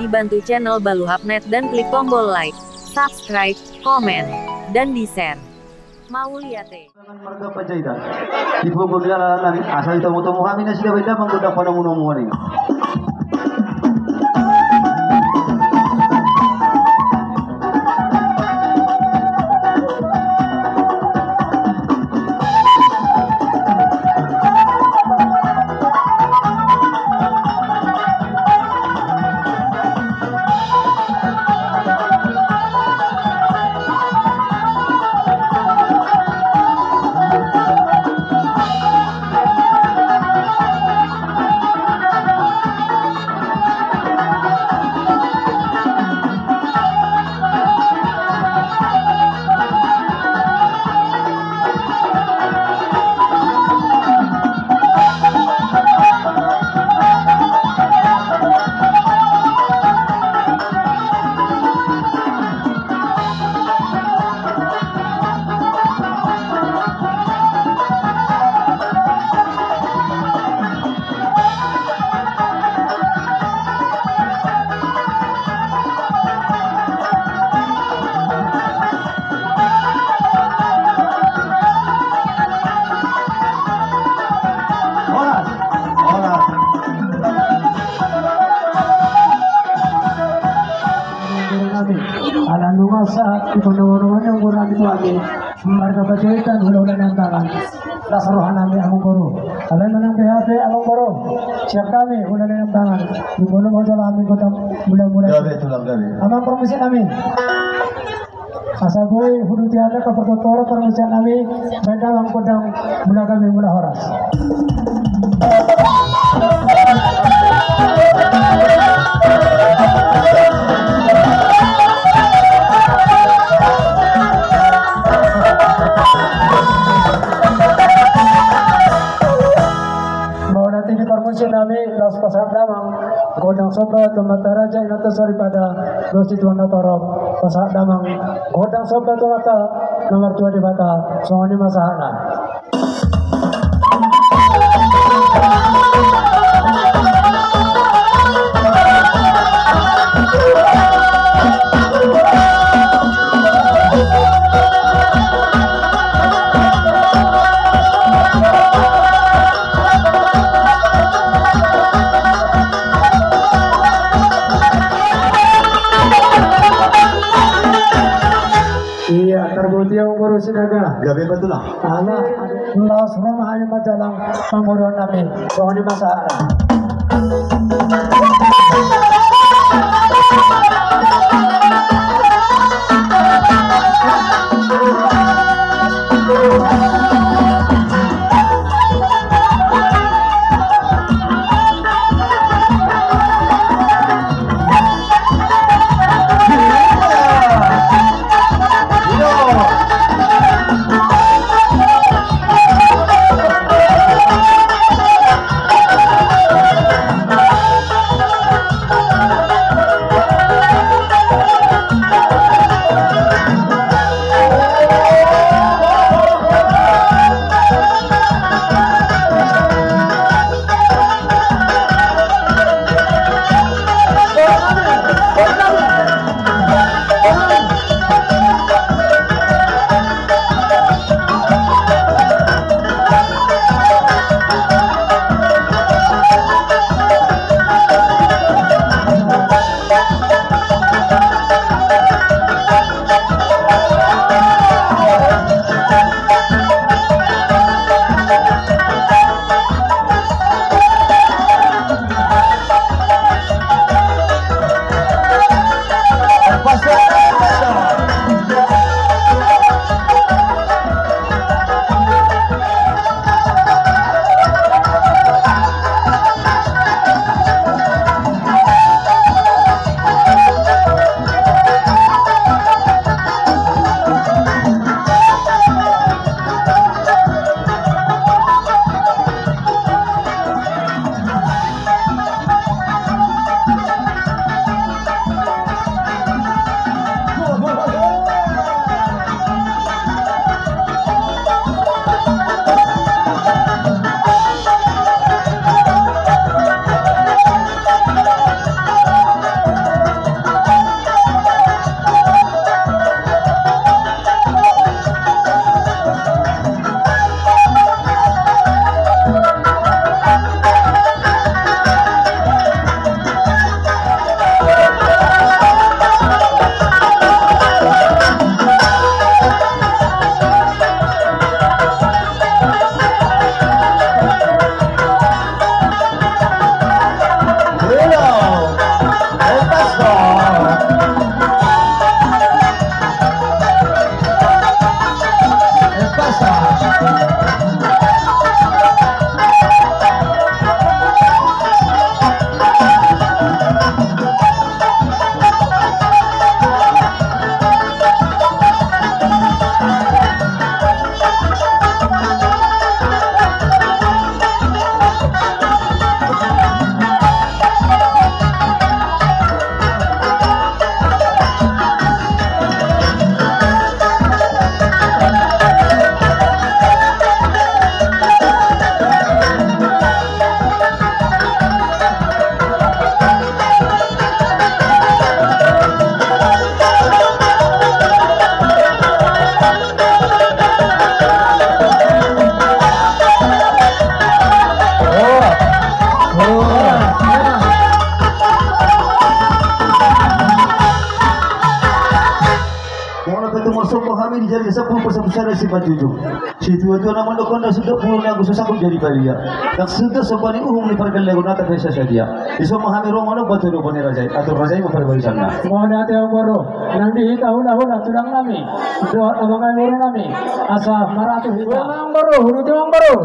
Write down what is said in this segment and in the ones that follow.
dibantu channel Baluhapnet dan klik tombol like, subscribe, komen, dan di-share. Mau lihat Marga Panjaitan. Ibu gula nani asal itu mutu muhamin sudah beda menggoda pada muno-muno. Saat itu nomor yang kurang itu lagi Marga Panjaitan ulah-ulah nantangan dasar rohanami among guru kalian menang PHP among guru siap kami ulah nantangan di bono modal kami kota mulai-mulai amang promisi kami asagoy hudutiana ka pertotoro promisi kami beda ang kodang mula kami mula horas nami las pasar damang godang soba tomata raja inata pada dosi tuan torop pasar damang godang soba tomata nomor 2 di bata songoni masahana terbukti yang ngurusin ada gabe betul lah anak las rumah hanya majalah pengurusan kami soalnya masalah sepuluh persatu sana sifat jujur. Situ itu nama dokon dah sudah puluh aku susah aku jadi balia. Dan sudah sebuah ini ni pergi lagi nata pesa saja. Iso mahami romano batu dokon raja atau raja yang pergi sana. Mau nanti yang baru nanti hula tudang nami. Doa abangan baru nami. Asa maratu hula yang baru hulu yang baru.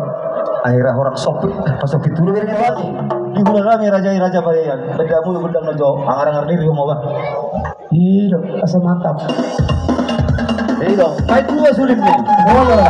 Akhirnya orang sopi dulu ini lagi. Di bulan rame raja bayan. Bedamu yang bedang najo angar-angar diri mau bah. Hidup asa mantap. Dong, fight dua sulit nih. Boleh.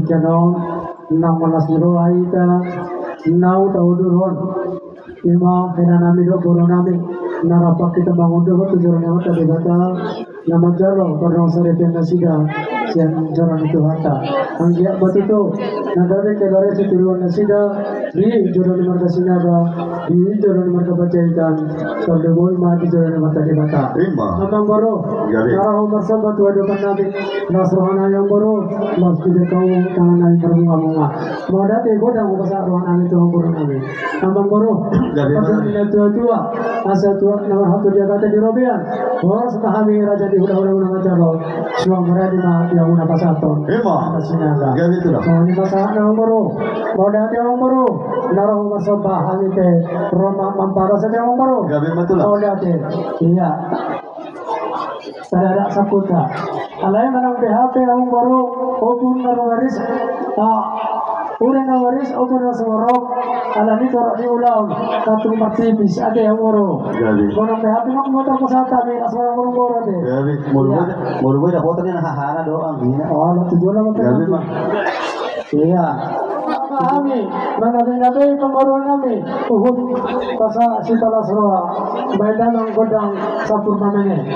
Janong nang malas meroaita nau taudurhon ima henanami do boronami narapak kita bangun do tujuan yang tadi kata nama jaro karena sare penasida yang jaran itu hata anggia batito nagare kedare situruan nasida di jodoh marga sinaga di jodoh marga bacaitan sordebol mati jodoh marga debata amang boro naraho marsabat wado kanadi nasrohana yang boro masjid kau tangan naik berbunga-bunga modate godang bahasa rohana itu boro nabi amang boro pada tua asa tua nomor satu dia kata di Robian harus pahami raja di hula-hula nama jaro semua mereka di yang una pasaton sinaga ini pasangan yang boro modate yang boro naraho marsabah hanite Roma mampara sa yang boro modate iya Sadara saputra alay manang BHP ang baro ogun na waris uren na waris ogun na sumarok ala ni toro ni ulaw katung matibis ade ang baro manang BHP ng motor ko sa tabi asmarang murong baro de murboy na hotel niya nakahana doang ala tujuan naman tayo iya kami nabi pembaruan kami uhud pasa sitala surah badan ang godang sa purnamene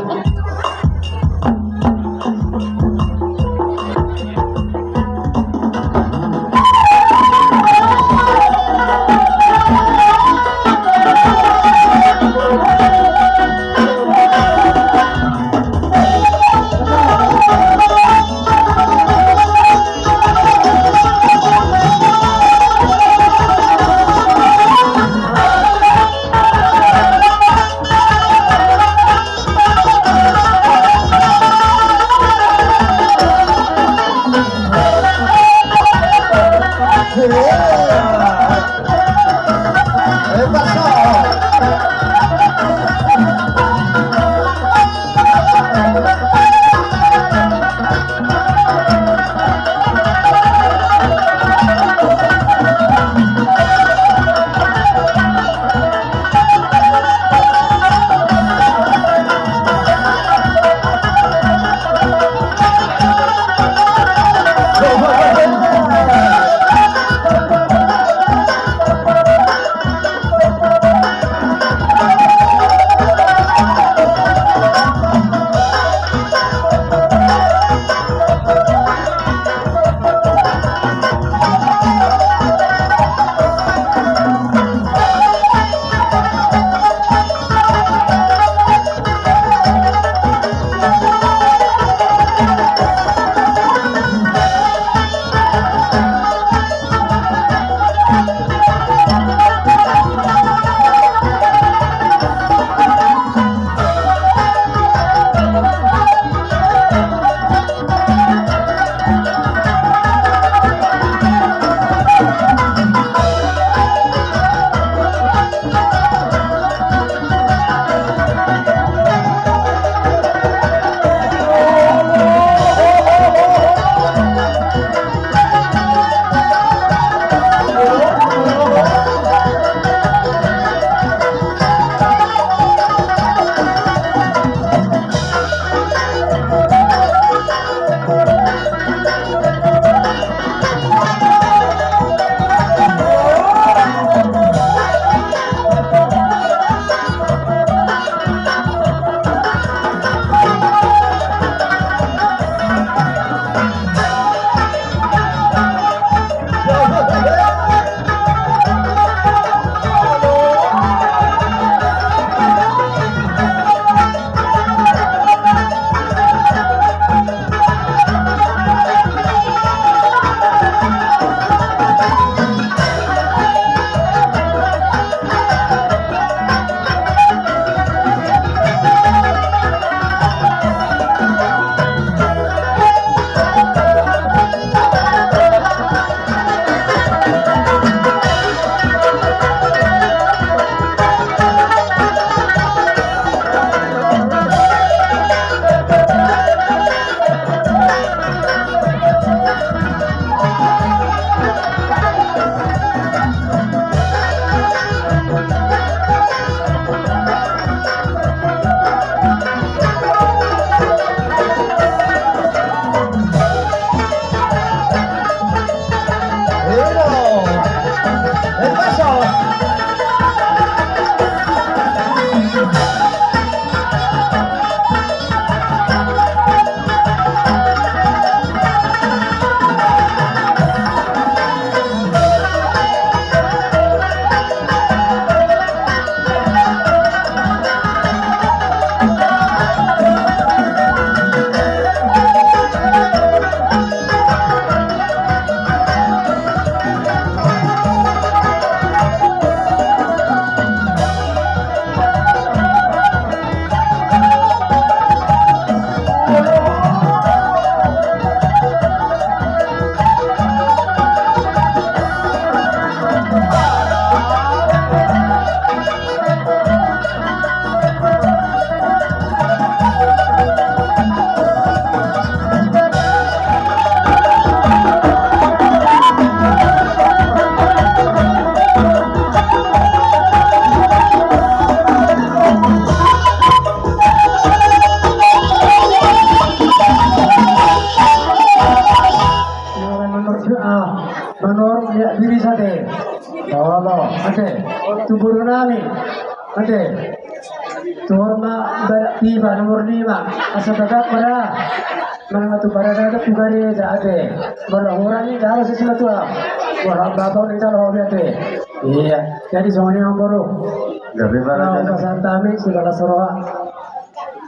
ade tuburu nami ade Tuhorma tiba nomor 5 asa dagat para mana tu para dagat tugari ade bola orani daro sisila tu bola babaw ni daro hobiate iya jadi zoni nomboro Gabi para mana? santami segala soroa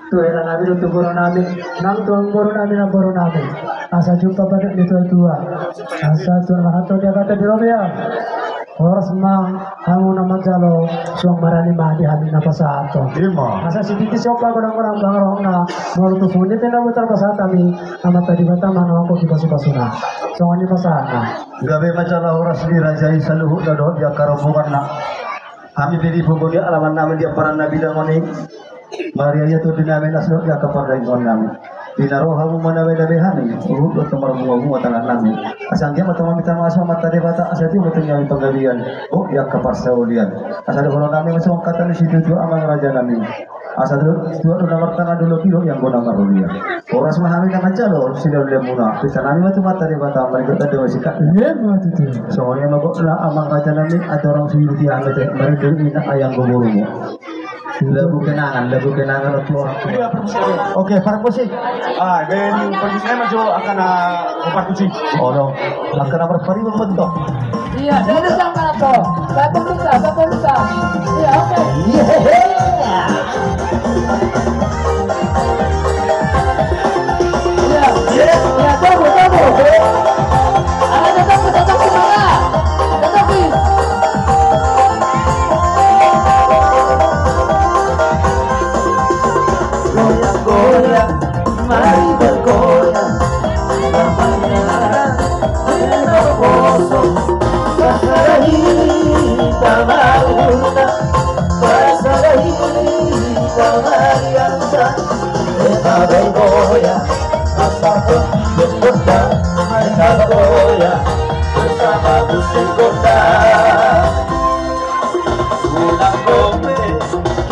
tu era nabi tu boro nabi nang tu boro nabi asa jumpa pada itu tua asa tu mahato dia kata dirobia Horas mang hangu nama jalo suang marani mah di hamin apa saato. Lima. Asa sidiki sopa orang bangarong na mau tu fundi tenda mutar pasatami nama tadi bata mana aku kita suka suna. Soalnya pasana. Gabi masalah orang sendiri rajai saluhu dadot dia karombongan nak. Kami beri pembodi alaman nama dia para nabi dan mani. Maria itu dinamin asal dia kepada ikon kami. Dinaro hamu mana beda behani. Urut temar bunga tangan kami. Asal dia mata minta masuk mata dia bata asal dia betul nyari penggalian. Oh dia kepas saulian. Asal kalau kami masuk kata di situ tu aman raja kami. Asal itu nomor tangan dulu kilo yang guna marulia. Orang semua kami nama jalo sudah boleh muna. Kita kami mata mata dia bata mereka ada masih kat. Iya mati tu. Soalnya makanya aman raja kami ada orang suyu dia angkat mereka ini ayam goborumu. Lagu kenangan untuk orang tua. Oke, para musik. Dan pergi maju akan empat kucing. Oh no, akan berpari membentuk. Iya, dari sang mana to? Satu bisa. Iya, oke. Iya, tunggu. Ada tetap di mana? Tetapi goyang, mari bergoyang, bermain, berkosong, berserahi, tamaruna, berserahi, tamariansa, kita bergoyang, bersama bergoda, kita bergoyang, bersama musik kota, pulang gombe,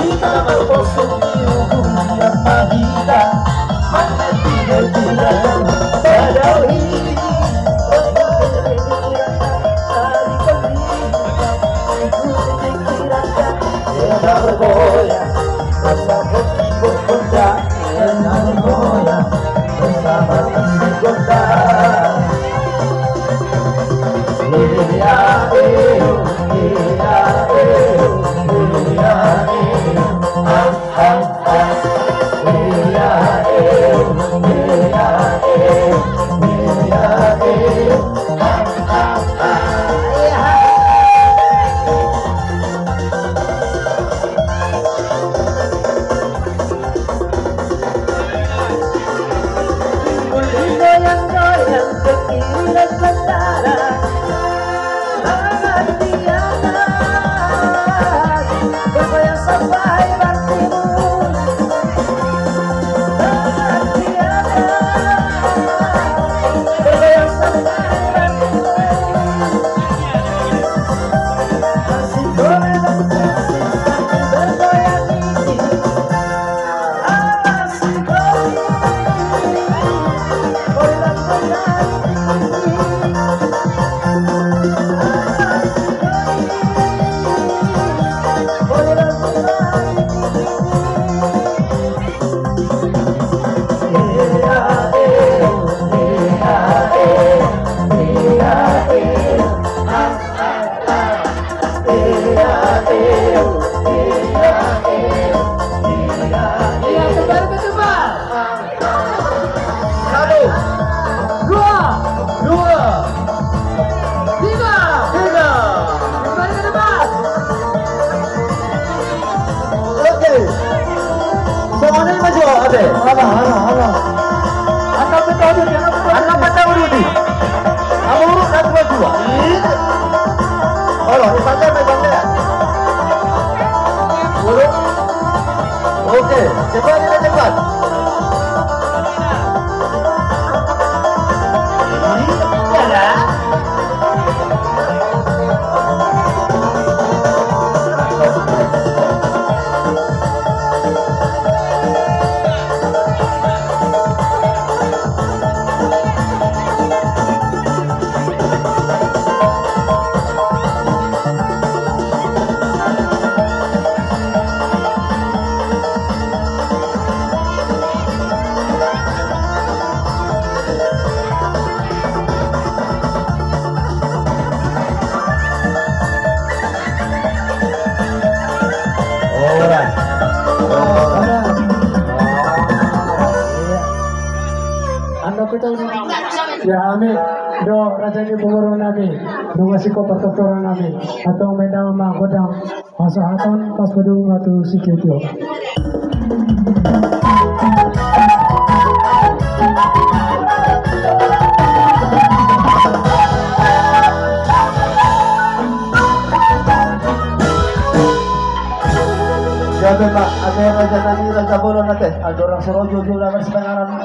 kita berkosong. Kita mana tidak padawi kita bergoyang bersama kota kita bergoyang bersama kota Oke, cepat. kita ya kami do raja ni pengurus nabi do masih ko pertuturan nabi atau medang mangkodang masahatan pas pedung atau sikitio. Jabe Pak, ada raja nani raja bolon nate, ada orang serojo juga bersebengaran.